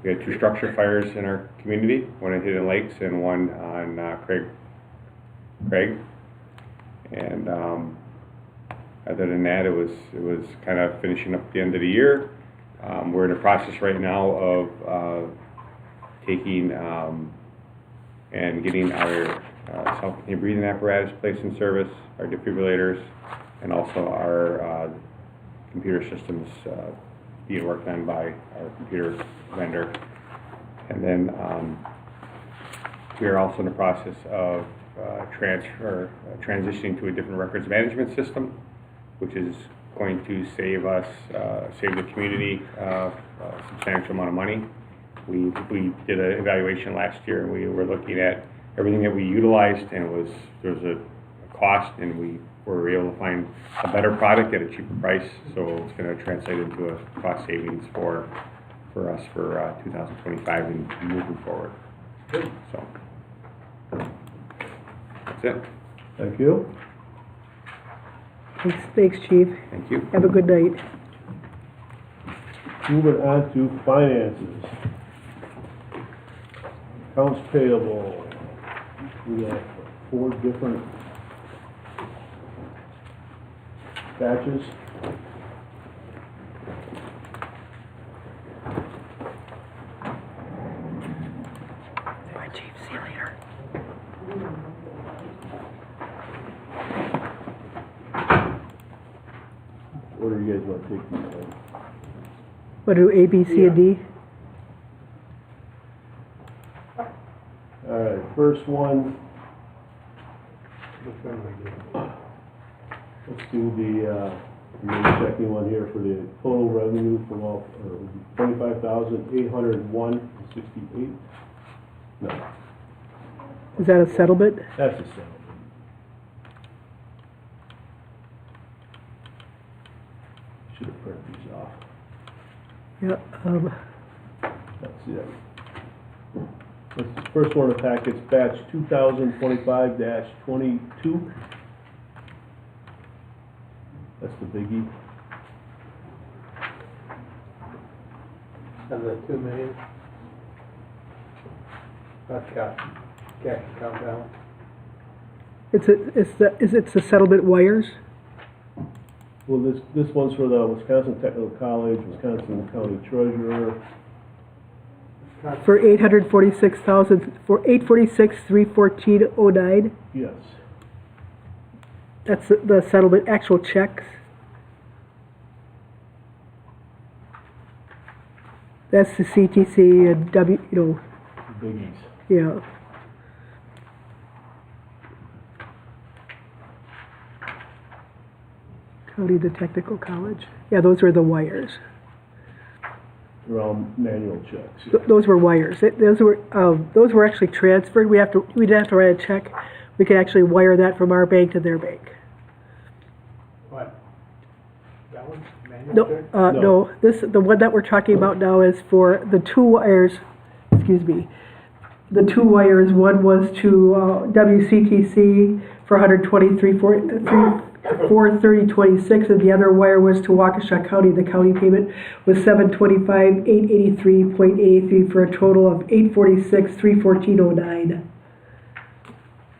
We had 2 structure fires in our community, one in Hidden Lakes and one on Craig. And other than that, it was kind of finishing up the end of the year. We're in the process right now of taking and getting our self-contained breathing apparatus placed in service, our defibrillators, and also our computer systems being worked on by our computer vendor. And then we are also in the process of transitioning to a different records management system, which is going to save the community a substantial amount of money. We did an evaluation last year, and we were looking at everything that we utilized, and there was a cost, and we were able to find a better product at a cheaper price. So it's going to translate into a cost savings for us for 2025 and moving forward. So that's it. Thank you. Thanks, Chief. Thank you. Have a good night. Moving on to finances. Accounts payable. We have 4 different batches. Bye, Chief. See you later. Order you guys want to take these on? What do A, B, C, and D? All right, first one, Which one we do? let's do the main checking one here for the total revenue from all, $25,801.68. No, Is that a settlement? that's a settlement. Should have printed these off. Yeah, Let's see that. This is the first one of the packets, batch 2025-22. That's the biggie. And the 2 million? That's cash account balance. it's the settlement wires? Well, this one's for the Wisconsin Technical College, Wisconsin County Treasurer. For $846,314.09. Yes. That's the settlement, actual checks. That's the CTC and W, The biggies. yeah. County the Technical College. Yeah, those were the wires. They're all manual checks. Those were wires. Those were actually transferred. We didn't have to write a check. We could actually wire that from our bank to their bank. What? That one? Manual No, check? no. The one that we're talking about now is for the 2 wires. Excuse me. The 2 wires. One was to WCTC for 4/30/26, and the other wire was to Waukesha County. The county payment was $725,883.83 for a total of $846,314.09.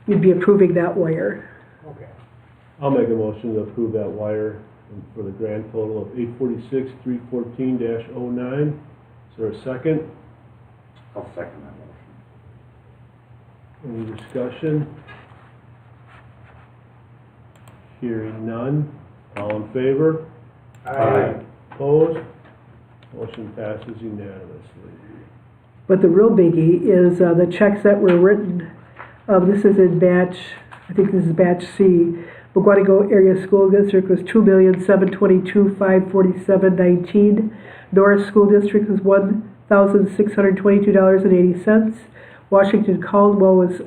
You'd be approving that wire. Okay. I'll make a motion to approve that wire for the grand total of $846,314-09. Is there a second? I'll second that motion. Any discussion? Hearing none. All in favor? Aye. Opposed? Motion passes unanimously. But the real biggie is the checks that were written. This is in batch, I think this is batch C. Mugwanago Area School District was $2,722,547.19. Norris School District was $1,622.80. Washington Caldwell was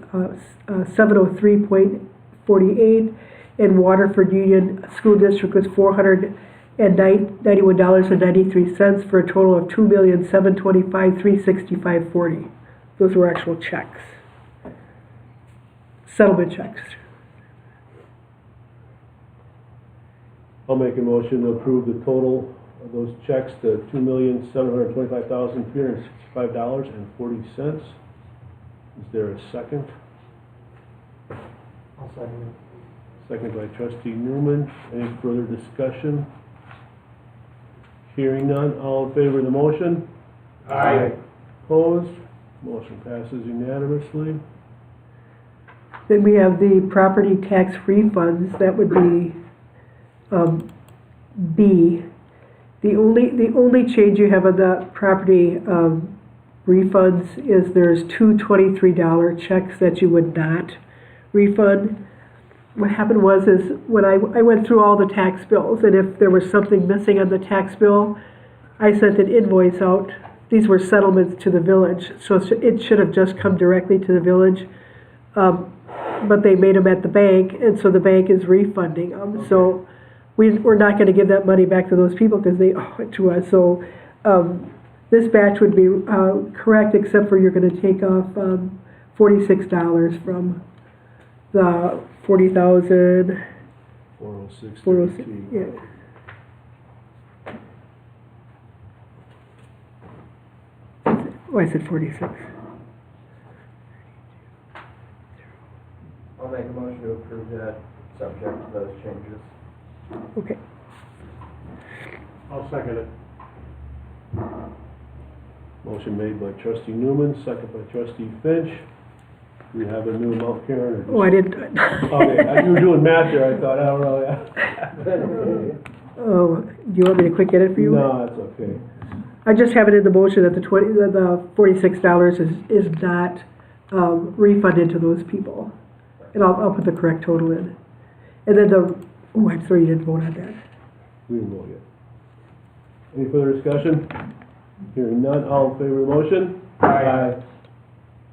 $703.48. And Waterford Union School District was $491.93 for a total of $2,725,365.40. Those were actual checks. Settlement checks. I'll make a motion to approve the total of those checks to $2,725,365.40. Is there a second? I'll second it. Second by trustee Newman. Any further discussion? Hearing none. All in favor of the motion? Aye. Opposed? Motion passes unanimously. Then we have the property tax refunds. That would be B. The only change you have on the property refunds is there's two $23 checks that you would not refund. What happened was when I went through all the tax bills, and if there was something missing on the tax bill, I sent an invoice out. These were settlements to the village, so it should have just come directly to the village. But they made them at the bank, and so the bank is refunding them. Okay. So we're not going to give that money back to those people because they owe it to us. So this batch would be correct, except for you're going to take off $46 from the 40,000. 406. 406. Yeah. Oh, I said 46. I'll make a motion to approve that, subject to those changes. Okay. I'll second it. Motion made by trustee Newman, second by trustee Finch. Do we have a new amount, Karen? Or just... Oh, I didn't. Okay, as you were doing math there, I thought, I don't know. Oh, do you want me to quick get it for you? No, it's okay. I just have it in the motion that the $46 is not refunded to those people. And I'll put the correct total in. And then I'm sorry you didn't vote on that. We didn't vote yet. Any further discussion? Hearing none, all in favor of the motion? Aye.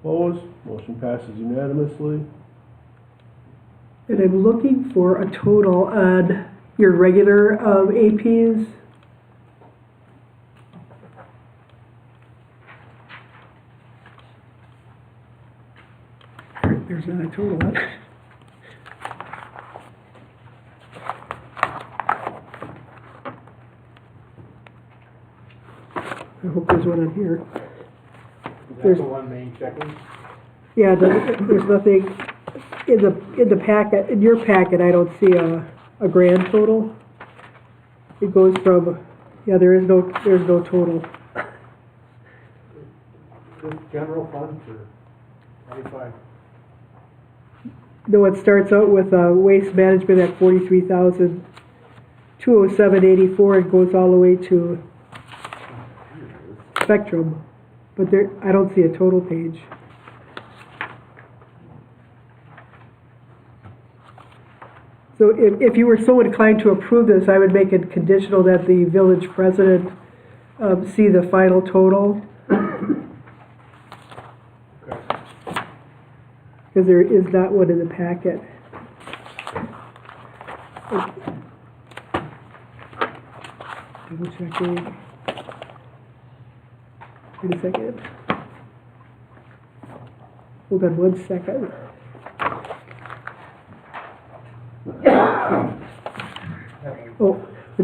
Opposed? Motion passes unanimously. And I'm looking for a total on your regular APs. There's not a total on it. I hope there's one on here. Is that the one main checking? Yeah, there's nothing in the packet, in your packet, I don't see a grand total. It goes from, yeah, there's no total. Just general fund for 25. No, it starts out with waste management at $43,207.84 and goes all the way to Spectrum, but there, I don't see a total page. So if you were so inclined to approve this, I would make it conditional that the village president see the final total. Because there is not one in the packet. Double checking. Wait a second. Hold on 1 second.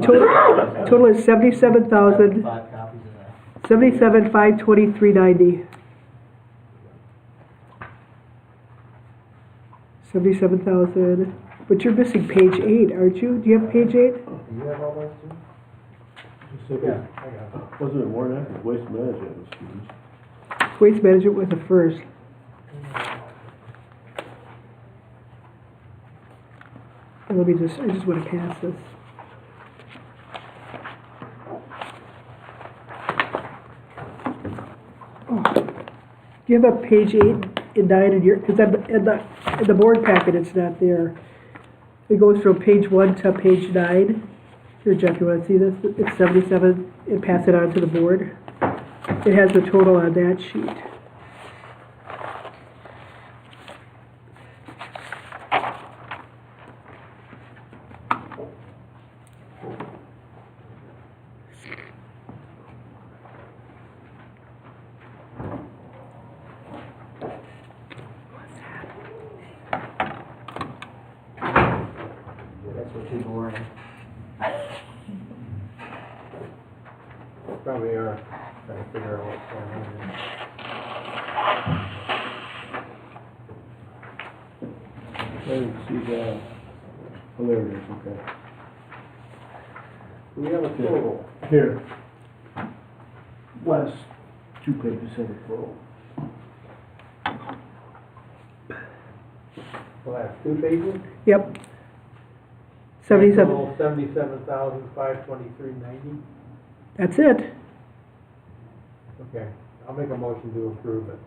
total is 77,000, 77,523.90. 77,000, but you're missing page 8, aren't you? Do you have page 8? Do you have all those too? Yeah, I got it. Wasn't it more than that? Waste management was huge. Waste management was the first. And I just want to pass this. Oh. Do you have a page 8 and 9 in your, because in the board packet it's not there. It goes from page 1 to page 9. Here, Jeff, you want to see this? It's 77, and pass it on to the board. It has the total on that sheet. That's what people were in. Probably are trying to figure out what's going on here. I didn't see that. Oh, there it is, okay. We have a total. Here. Last 2 pages have a total. Last 2 pages? Yep. 77, 77,523.90. that's it. Okay, I'll make a motion to approve it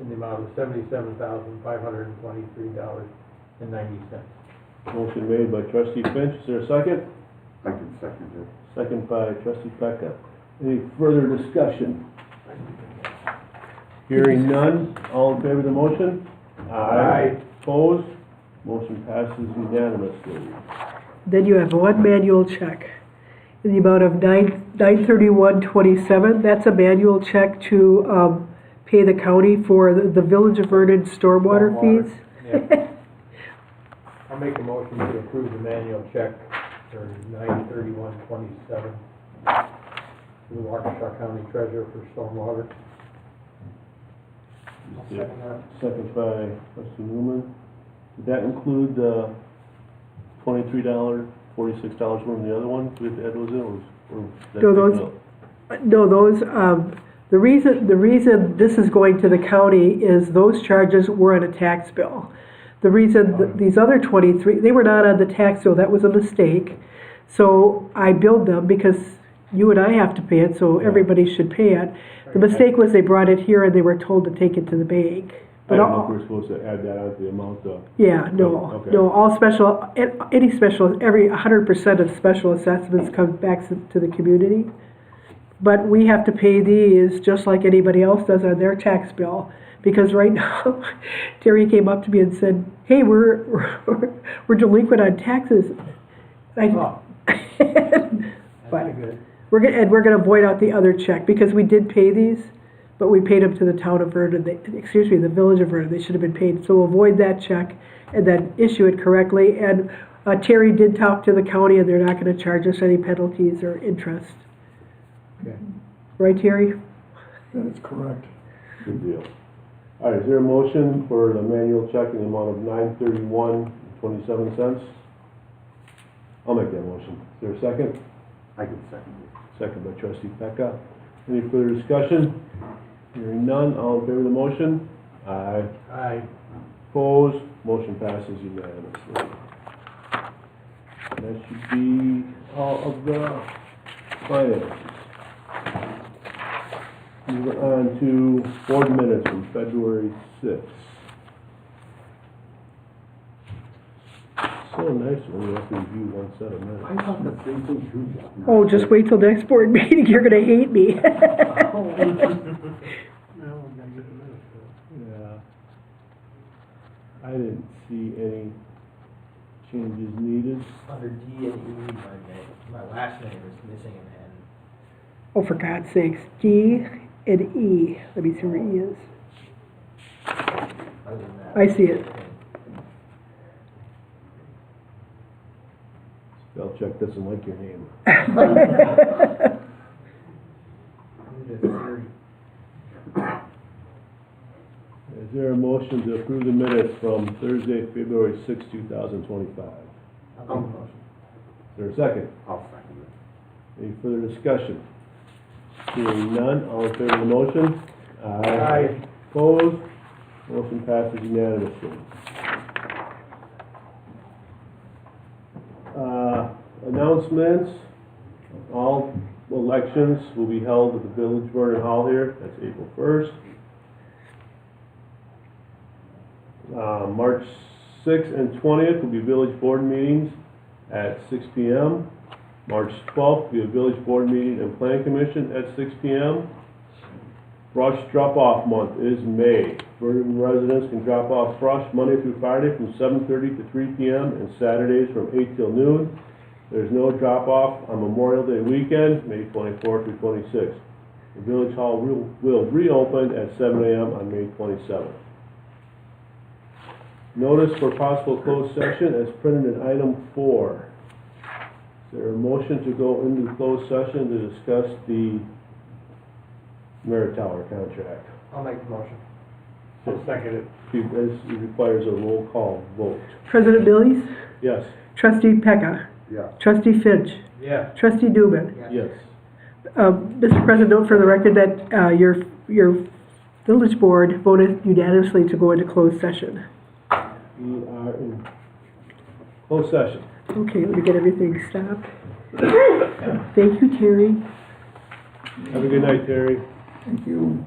in the amount of $77,523.90. Motion made by trustee Finch, is there a second? I can second it. Second by trustee Pecca. Any further discussion? Hearing none, all in favor of the motion? Aye. Opposed? Motion passes unanimously. Then you have one manual check in the amount of $931.27. That's a manual check to pay the county for the Village of Vernon stormwater fees. Yeah. I'll make a motion to approve the manual check for $931.27 to the Waukesha County Treasurer for stormwater. Second by trustee Newman. Did that include the $23, $46 more than the other one? Did we have to add those in, or was that No, taken those- out? No, those, the reason this is going to the county is those charges were on a tax bill. The reason these other 23, they were not on the tax bill, that was a mistake. So I billed them because you and I have to pay it, so everybody should pay it. The mistake was they brought it here and they were told to take it to the bank. I But don't know if all, we're supposed to add that onto the amount of. yeah, no, Okay. no, all special, any special, every 100% of special assessments come back to the community. But we have to pay these just like anybody else does on their tax bill. Because right now, Terry came up to me and said, hey, we're delinquent on taxes. Oh. But we're gonna void out the other check because we did pay these, but we paid them to the town of Vernon, the Village of Vernon. They should have been paid. So we'll void that check and then issue it correctly. And Terry did talk to the county and they're not gonna charge us any penalties or interest. Okay. Right, Terry? That is correct. Good deal. All right, is there a motion for the manual check in the amount of $931.27? I'll make that motion. Is there a second? I can second it. Second by trustee Pecca. Any further discussion? Hearing none, all in favor of the motion? Aye. Aye. Opposed? Motion passes unanimously. That should be all of the finances. Moving on to board minutes from February 6th. So nice when we have to review one set of minutes. I thought the same thing too, Jeff. Oh, just wait till next board meeting. You're gonna hate me. No, we gotta get the minutes. Yeah. I didn't see any changes needed. Under D and E, my last name is missing an N. Oh, for God's sakes, D and E. Let me see where E is. Other than that. I see it. Spell check doesn't like your name. Is there a motion to approve the minutes from Thursday, February 6, 2025? Is there a second? I'll second it. Any further discussion? Seeing none, all in favor of the motion? Aye. Opposed? Motion passes unanimously. Announcements, all elections will be held at the Village Vernon Hall here, that's April 1st. March 6th and 20th will be village board meetings at 6 p.m. March 12th will be a village board meeting and plan commission at 6 p.m. Brush drop-off month is May. Vernon residents can drop off brush Monday through Friday from 7:30 to 3 p.m. and Saturdays from 8 till noon. There's no drop-off on Memorial Day weekend, May 24th through 26th. The village hall will reopen at 7 a.m. on May 27th. Notice for possible closed session as printed in item 4. Is there a motion to go into closed session to discuss the Merit Tower contract? I'll make the motion. I'll second it. It requires a roll call vote. President Billies, Yes. Trustee Pecca, Yeah. Trustee Finch, Yes. Trustee Dubin. Yes. Mr. President, note for the record that your village board voted unanimously to go into closed session. We are in closed session. Okay, let me get everything stopped. Thank you, Terry. Have a good night, Terry. Thank you.